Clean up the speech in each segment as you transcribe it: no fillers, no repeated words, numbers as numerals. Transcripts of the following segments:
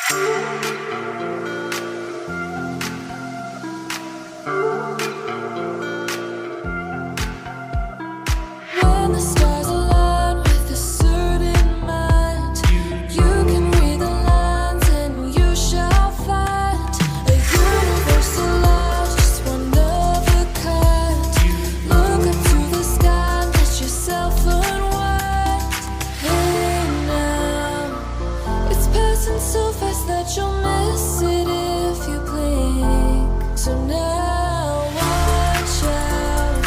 When the stars align with a certain mind, you can read the lines and you shall find a universal love, just one of a kind. Look up to the sky and let yourself unwind. Hey now, it's passing so fast that you'll miss it if you blink. So now watch out,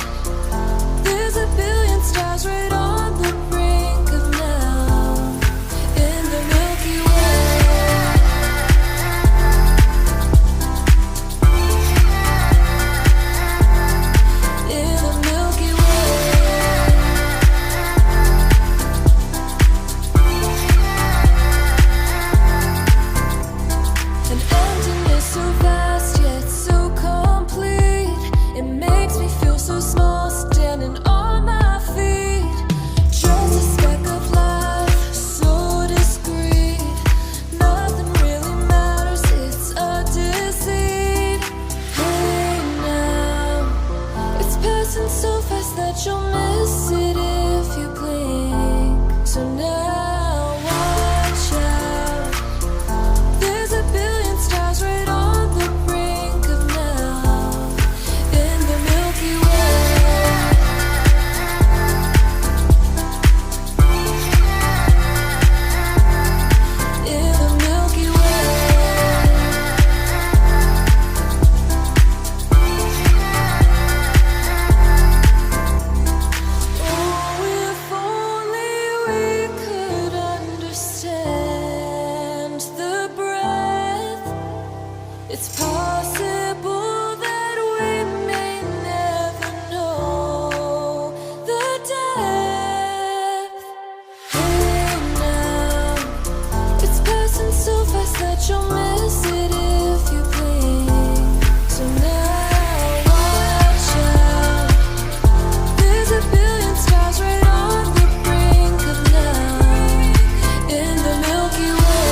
there's a billion stars right on the brink of now, in the Milky Way. In the Milky Way. An emptiness so vast yet so complete. It makes me feel so small standing on my feet. Just a speck of life, so discreet. Nothing really matters, it's a deceit. Hey now, it's passing so fast that you'll miss it if you blink. So now watch out, there's a billion stars right on the brink of now, in the Milky Way. In the Milky Way. Oh, if only we could understand the breath. It's possible that we may never know the depth. Hey now, it's passing so fast that you'll miss it if you blink. So now watch out, there's a billion stars right on the brink of now, in the Milky Way.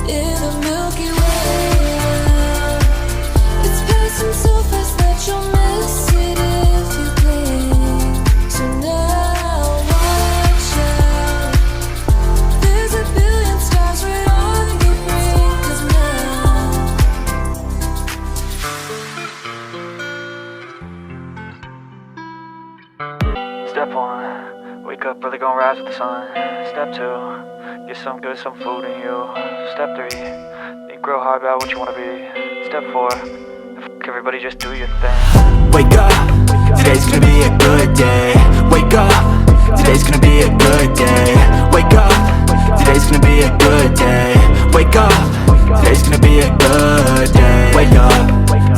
In the Milky Way. It's passing so fast that you'll miss it if you blink. So now watch out, there's a billion stars right on the brink of now. Step 1, wake up early, gonna rise with the sun. Step 2, get some good, some food in you. Step 3, think real hard about what you wanna be. Step 4, fuck everybody, just do your thing. Wake up, today's gonna be a good day. Wake up, today's gonna be a good day. Wake up, today's gonna be a good day. Wake up, today's gonna be a good day. Wake up,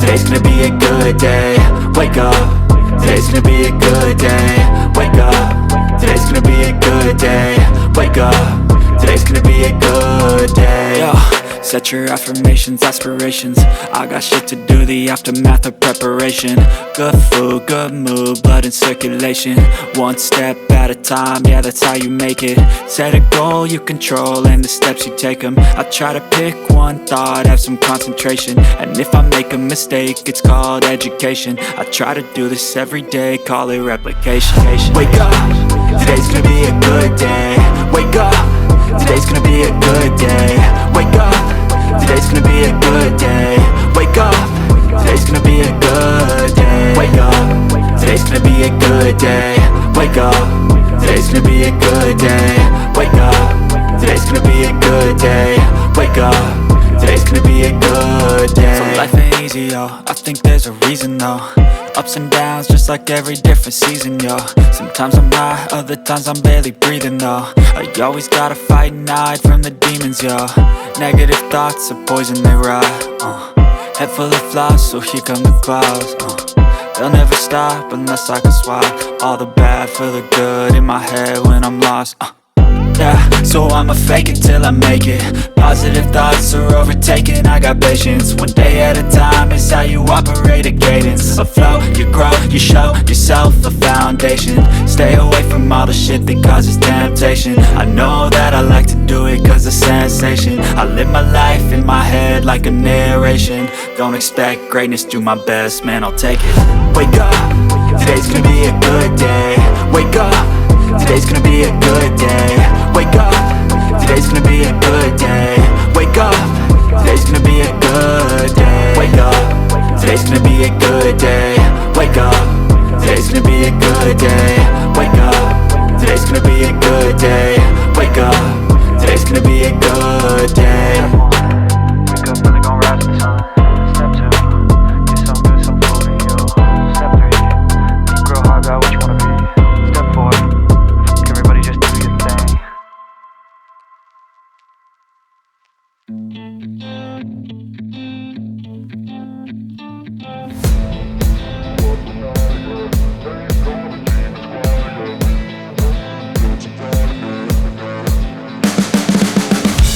today's gonna be a good day. Wake up, today's gonna be a good day. Wake up, today's gonna be a good day. Wake up, today's gonna be a good day. Yo, set your affirmations, aspirations. I got shit to do, the aftermath of preparation. Good food, good mood, blood in circulation. One step at a time, yeah, that's how you make it. Set a goal you control and the steps you take them. I try to pick one thought, have some concentration. And if I make a mistake, it's called education. I try to do this every day, call it replication. Wake up, today's gonna be a good day. Wake up, today's gonna be a good day. Wake up, today's gonna be a good day. Wake up, today's gonna be a good day. Wake up, today's gonna be a good day. Wake up, today's gonna be a good day. Wake up, today's gonna be a good day. Wake up, today's gonna be a good day. So life ain't easy, yo, I think there's a reason though. Ups and downs, just like every different season, yo. Sometimes I'm high, other times I'm barely breathing, though. I always gotta fight and hide from the demons, yo. Negative thoughts are poison, they rot. Head full of flies, so here come the clouds. They'll never stop unless I can swap all the bad for the good in my head when I'm lost. Yeah, so I'ma fake it till I make it. Positive thoughts are overtaken, I got patience. One day at a time is how you operate a cadence. A flow, you grow, you show yourself a foundation. Stay away from all the shit that causes temptation. I know that I like to do it cause it's sensation. I live my life in my head like a narration. Don't expect greatness, do my best, man, I'll take it. Wake up, today's gonna be a good day. Wake up, today's gonna be a good day. Wake up, today's gonna be a good day. Wake up, today's gonna be a good day. Wake up, today's gonna be a good day. Wake up, today's gonna be a good day. Wake up, today's gonna be a good day. Wake up, today's gonna be a good day. Wake up, really gon' rise with the sun. Step 2, get some good, some food in you. Step 3, think real hard about what you wanna be. Step 4, everybody just do your thing.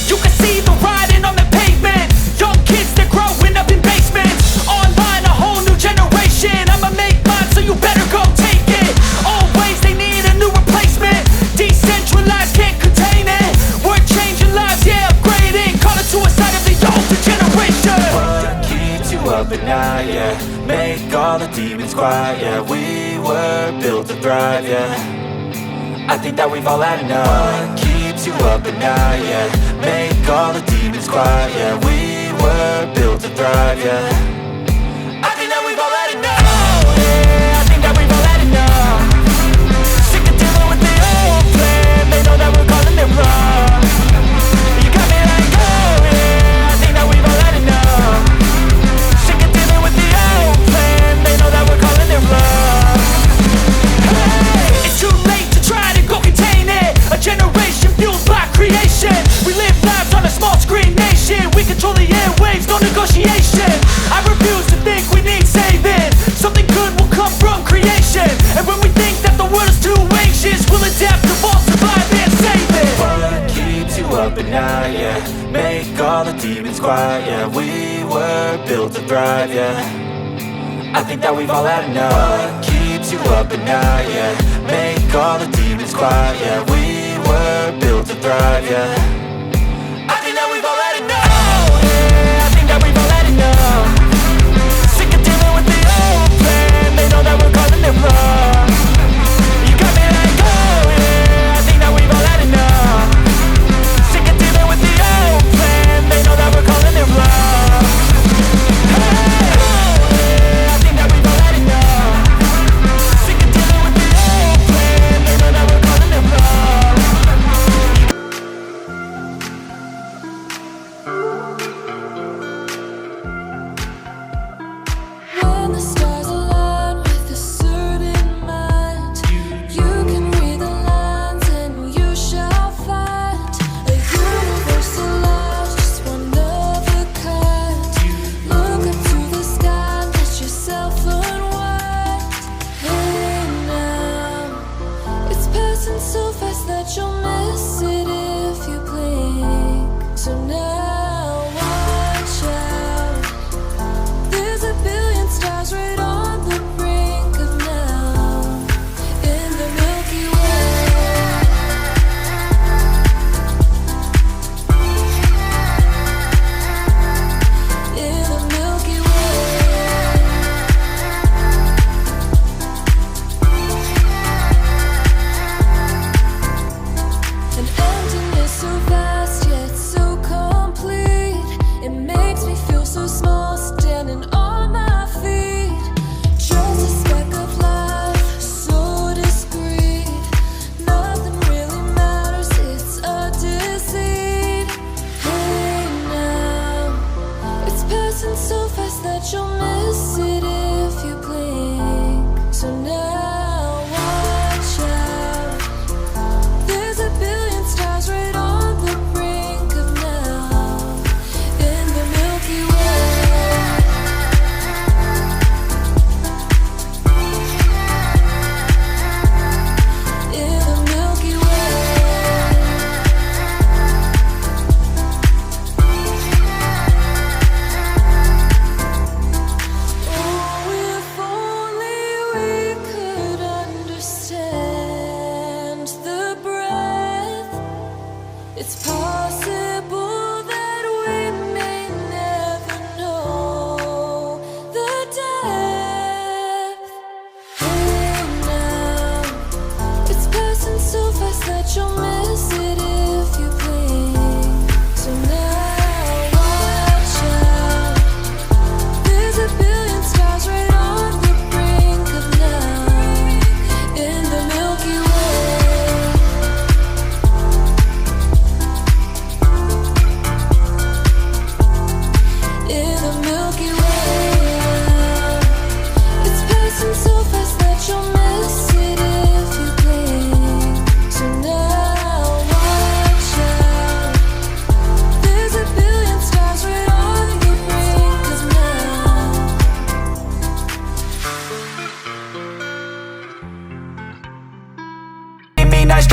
You can see the writing on the pavement. Young kids, they're growing up in basements. Online, a whole new generation. I'ma make mine, so you better go take it. Always, they need a new replacement. Decentralized, can't contain it. We're changing lives, yeah, upgrading. Call it suicide of the older generation. What keeps you up at night, yeah? Make all the demons quiet, yeah. We were built to thrive, yeah. I think that we've all had enough. What keeps you up at night, yeah? Make all the demons quiet, yeah. We were built to thrive, yeah. I think that we've all had enough. Oh, yeah, I think that we've all had enough. Sick of dealing with the old plan. They know that we're calling it wrong. You got me like, oh yeah, I think that we've all had enough. Sick of dealing with the old plan. They know that we're calling it wrong. Hey, it's too late to try to go contain it. A generation fueled by creation. We live lives on a small screen nation. We control the airwaves, no negotiation. I refuse to think we need saving. Something good will come from creation. And when we think that the world is too anxious, we'll adapt, evolve, survive and save it. What keeps you up at night, yeah? Make all the demons quiet, yeah. We were built to thrive, yeah. I think that we've all had enough. What keeps you up at night, yeah? Make all the demons quiet, yeah. We were built to thrive, yeah. I think that we've all had enough. Oh yeah, I think that we've all had enough. Sick of dealing with the old plan. They know that we're calling it wrong. You got me like, oh yeah, I think that we've all had enough. Sick of dealing with the old plan. They know that we're calling it wrong. Hey, oh yeah, I think that we've all had enough. Sick of dealing with the old plan. They know that we're calling it wrong. When the stars align with a certain mind, you can read the lines and you shall find a universal law, just one of a kind. Look up to the sky, let yourself unwind. Hey now, it's passing so fast that you'll miss it if you blink. So now watch out. There's a billion stars right on the brink of now in the Milky Way. In the Milky Way.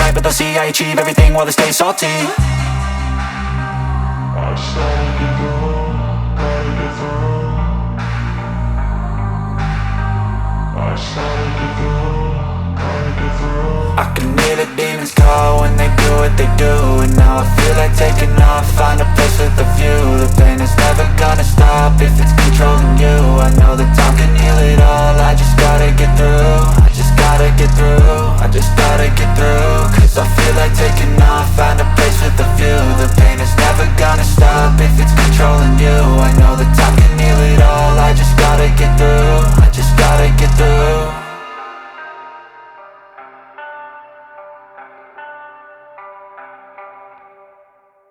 fight, but they'll see I achieve everything while they stay salty. I started to grow, gotta get through. I started to grow, gotta get through. I can hear the demons call when they do what they do. And now I feel like taking off, find a place with a view. The pain is never gonna stop if it's controlling